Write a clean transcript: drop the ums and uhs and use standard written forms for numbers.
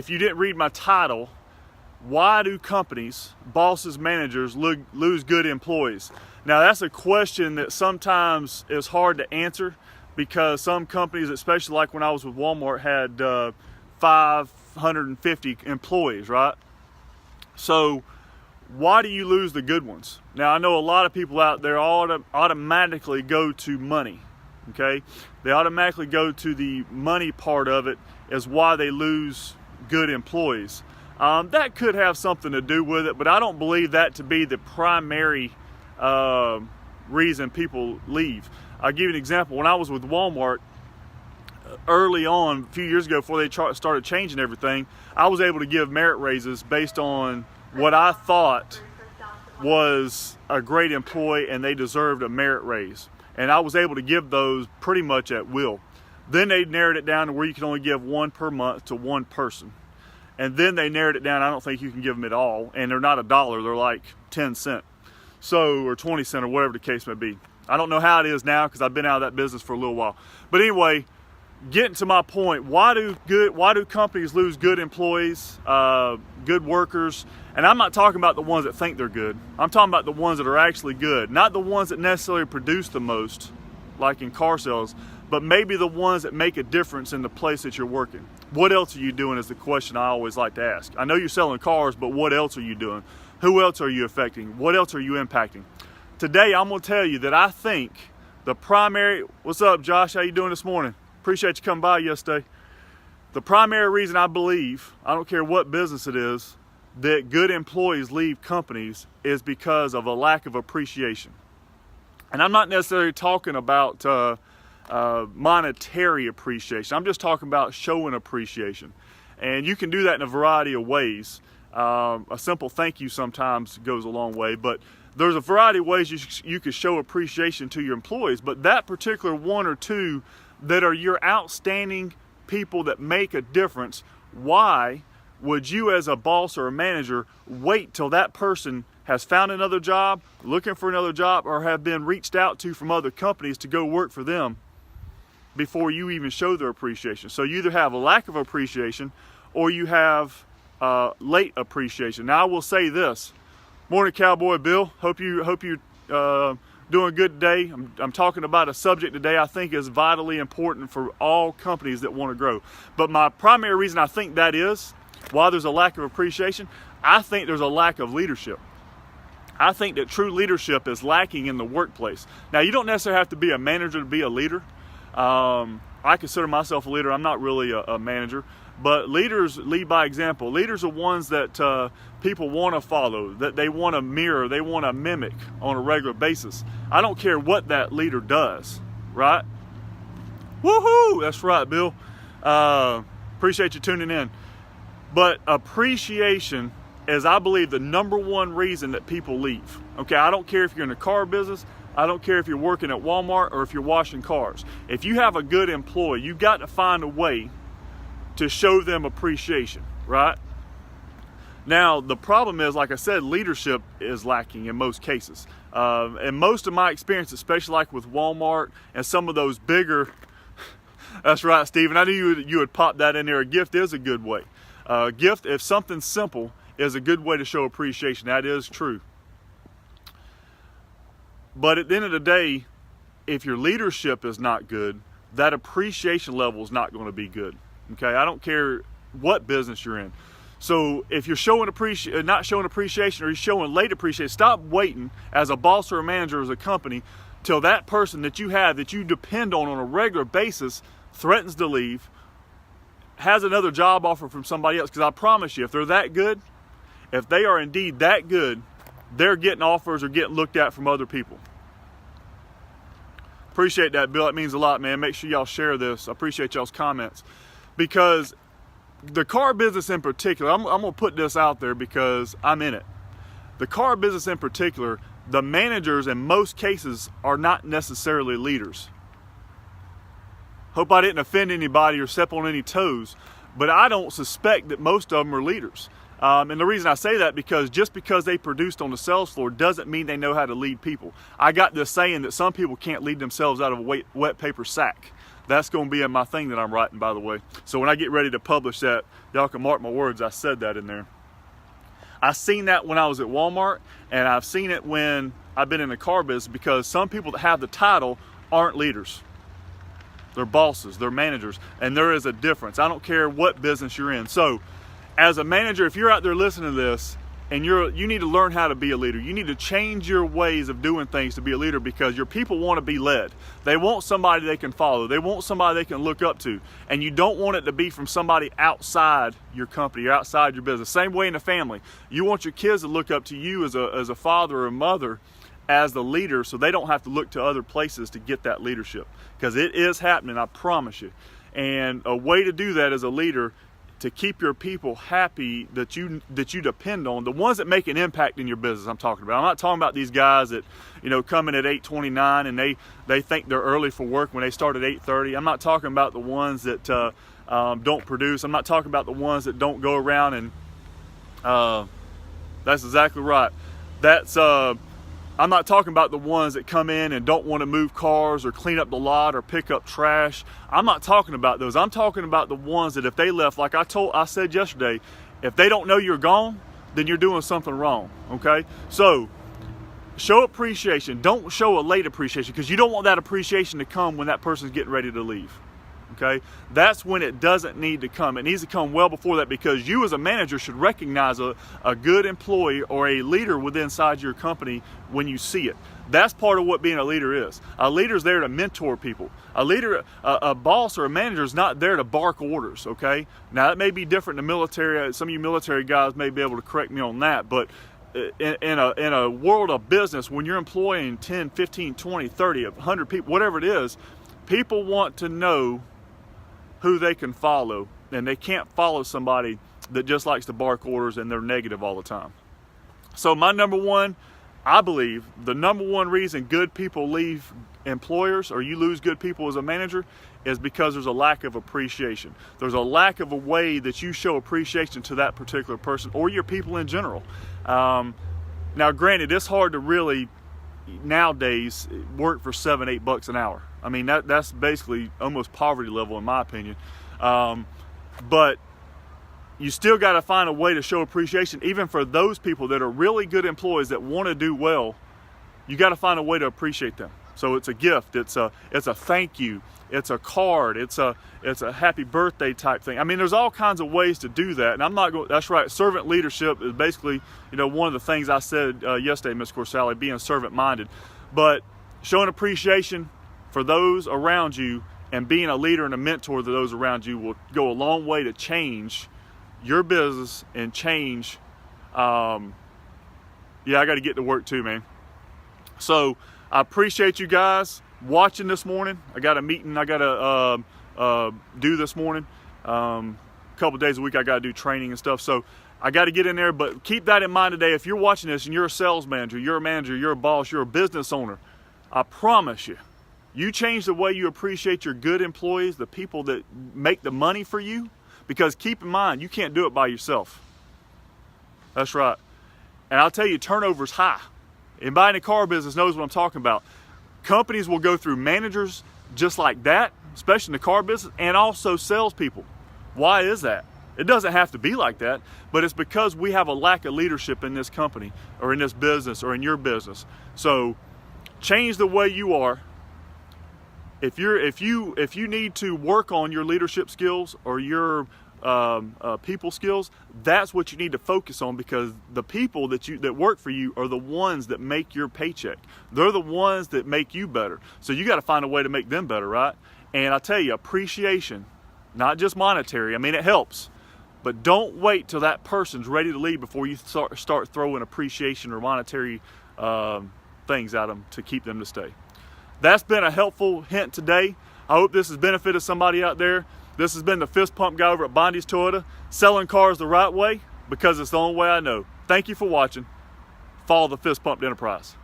if you didn't read my title, why do companies, bosses, managers lose good employees? Now that's a question that sometimes is hard to answer because some companies, especially like when I was with Walmart, had 550 employees, right? So why do you lose the good ones? Now I know a lot of people out there automatically go to money, okay? They automatically go to the money part of it as why they lose good employees. That could have something to do with it, but I don't believe that to be the primary reason people leave. I'll give you an example. When I was with Walmart, early on, a few years ago, before they started changing everything, I was able to give merit raises based on what I thought was a great employee and they deserved a merit raise. And I was able to give those pretty much at will. Then they narrowed it down to where you can only give one per month to one person. And then they narrowed it down. I don't think you can give them at all. And they're not $1, they're like 10 cents. So, or 20 cents or whatever the case may be. I don't know how it is now because I've been out of that business for a little while. But anyway, getting to my point, why do companies lose good employees, good workers? And I'm not talking about the ones that think they're good. I'm talking about the ones that are actually good. Not the ones that necessarily produce the most, like in car sales, but maybe the ones that make a difference in the place that you're working. What else are you doing is the question I always like to ask. I know you're selling cars, but what else are you doing? Who else are you affecting? What else are you impacting? Today, I'm going to tell you that I think the primary... What's up, Josh? How you doing this morning? Appreciate you coming by yesterday. The primary reason I believe, I don't care what business it is, that good employees leave companies is because of a lack of appreciation. And I'm not necessarily talking about monetary appreciation. I'm just talking about showing appreciation. And you can do that in a variety of ways. A simple thank you sometimes goes a long way, but there's a variety of ways you can show appreciation to your employees. But that particular one or two that are your outstanding people that make a difference, why would you as a boss or a manager wait till that person has found another job, looking for another job, or have been reached out to from other companies to go work for them before you even show their appreciation? So you either have a lack of appreciation or you have late appreciation. Now I will say this. Morning, Cowboy Bill. Hope you're doing good today. I'm talking about a subject today I think is vitally important for all companies that want to grow. But my primary reason I think that is why there's a lack of appreciation, I think there's a lack of leadership. I think that true leadership is lacking in the workplace. Now, you don't necessarily have to be a manager to be a leader. I consider myself a leader. I'm not really a manager, but leaders lead by example. Leaders are ones that people want to follow, that they want to mirror, they want to mimic on a regular basis. I don't care what that leader does, right? Woohoo! That's right, Bill. Appreciate you tuning in. But appreciation is, I believe, the number one reason that people leave. Okay, I don't care if you're in the car business. I don't care if you're working at Walmart or if you're washing cars. If you have a good employee, you've got to find a way to show them appreciation, right? Now, the problem is, like I said, leadership is lacking in most cases. And most of my experience, especially like with Walmart and some of those bigger, that's right, Stephen, I knew you would pop that in there. A gift is a good way. A gift, if something simple, is a good way to show appreciation. That is true. But at the end of the day, if your leadership is not good, that appreciation level is not going to be good. Okay, I don't care what business you're in. So if you're not showing appreciation, or you're showing late appreciation, stop waiting as a boss or a manager or as a company till that person that you have, that you depend on a regular basis, threatens to leave, has another job offer from somebody else. Because I promise you, if they're that good, if they are indeed that good, they're getting offers or getting looked at from other people. Appreciate that, Bill. That means a lot, man. Make sure y'all share this. I appreciate y'all's comments. Because the car business in particular, I'm going to put this out there because I'm in it. The car business in particular, the managers in most cases are not necessarily leaders. Hope I didn't offend anybody or step on any toes, but I don't suspect that most of them are leaders. And the reason I say that, because just because they produced on the sales floor doesn't mean they know how to lead people. I got this saying that some people can't lead themselves out of a wet paper sack. That's going to be in my thing that I'm writing, by the way. So when I get ready to publish that, y'all can mark my words, I said that in there. I seen that when I was at Walmart, and I've seen it when I've been in the car business, because some people that have the title aren't leaders. They're bosses, they're managers, and there is a difference. I don't care what business you're in. So as a manager, if you're out there listening to this and you need to learn how to be a leader, you need to change your ways of doing things to be a leader, because your people want to be led. They want somebody they can follow. They want somebody they can look up to. And you don't want it to be from somebody outside your company or outside your business. Same way in the family. You want your kids to look up to you as a father or a mother as the leader, so they don't have to look to other places to get that leadership, because it is happening, I promise you. And a way to do that as a leader, to keep your people happy that you depend on, the ones that make an impact in your business, I'm talking about. I'm not talking about these guys that, come in at 8:29 and they think they're early for work when they start at 8:30. I'm not talking about the ones that don't produce. I'm not talking about the ones that don't go around and that's exactly right. I'm not talking about the ones that come in and don't want to move cars or clean up the lot or pick up trash. I'm not talking about those. I'm talking about the ones that if they left, like I said yesterday, if they don't know you're gone, then you're doing something wrong, okay? So show appreciation. Don't show a late appreciation, because you don't want that appreciation to come when that person's getting ready to leave. Okay, that's when it doesn't need to come. It needs to come well before that, because you as a manager should recognize a good employee or a leader within inside your company when you see it. That's part of what being a leader is. A leader is there to mentor people. A leader, a boss or a manager is not there to bark orders, okay? Now, that may be different in the military. Some of you military guys may be able to correct me on that, but in a world of business, when you're employing 10, 15, 20, 30, 100 people, whatever it is, people want to know who they can follow, and they can't follow somebody that just likes to bark orders and they're negative all the time. So my number one, I believe the number one reason good people leave employers, or you lose good people as a manager, is because there's a lack of appreciation. There's a lack of a way that you show appreciation to that particular person or your people in general. Now granted, it's hard to really nowadays work for $7-8 an hour. I mean, that's basically almost poverty level in my opinion. But you still got to find a way to show appreciation, even for those people that are really good employees that want to do well. You got to find a way to appreciate them. So it's a gift, it's a thank you, it's a card, it's a happy birthday type thing. I mean, there's all kinds of ways to do that. And I'm not going, that's right, servant leadership is basically, one of the things I said yesterday, Ms. Corsali, being servant minded. But showing appreciation for those around you and being a leader and a mentor to those around you will go a long way to change your business and change. I got to get to work too, man. So I appreciate you guys watching this morning. I got a meeting I got to do this morning. A couple days a week I got to do training and stuff. So I got to get in there, but keep that in mind today. If you're watching this and you're a sales manager, you're a manager, you're a boss, you're a business owner, I promise you, you change the way you appreciate your good employees, the people that make the money for you, because keep in mind, you can't do it by yourself. That's right. And I'll tell you, turnover's high. Anybody in the car business knows what I'm talking about. Companies will go through managers just like that, especially in the car business, and also salespeople. Why is that? It doesn't have to be like that, but it's because we have a lack of leadership in this company or in this business or in your business. So change the way you are. If you need to work on your leadership skills or your people skills, that's what you need to focus on, because the people that work for you are the ones that make your paycheck. They're the ones that make you better. So you got to find a way to make them better, right? And I tell you, appreciation, not just monetary. I mean, it helps, but don't wait till that person's ready to leave before you start throwing appreciation or monetary things at them to keep them to stay. That's been a helpful hint today. I hope this has benefited somebody out there. This has been the Fist Pump guy over at Bondi's Toyota, selling cars the right way, because it's the only way I know. Thank you for watching. Follow the Fist Pumped Enterprise.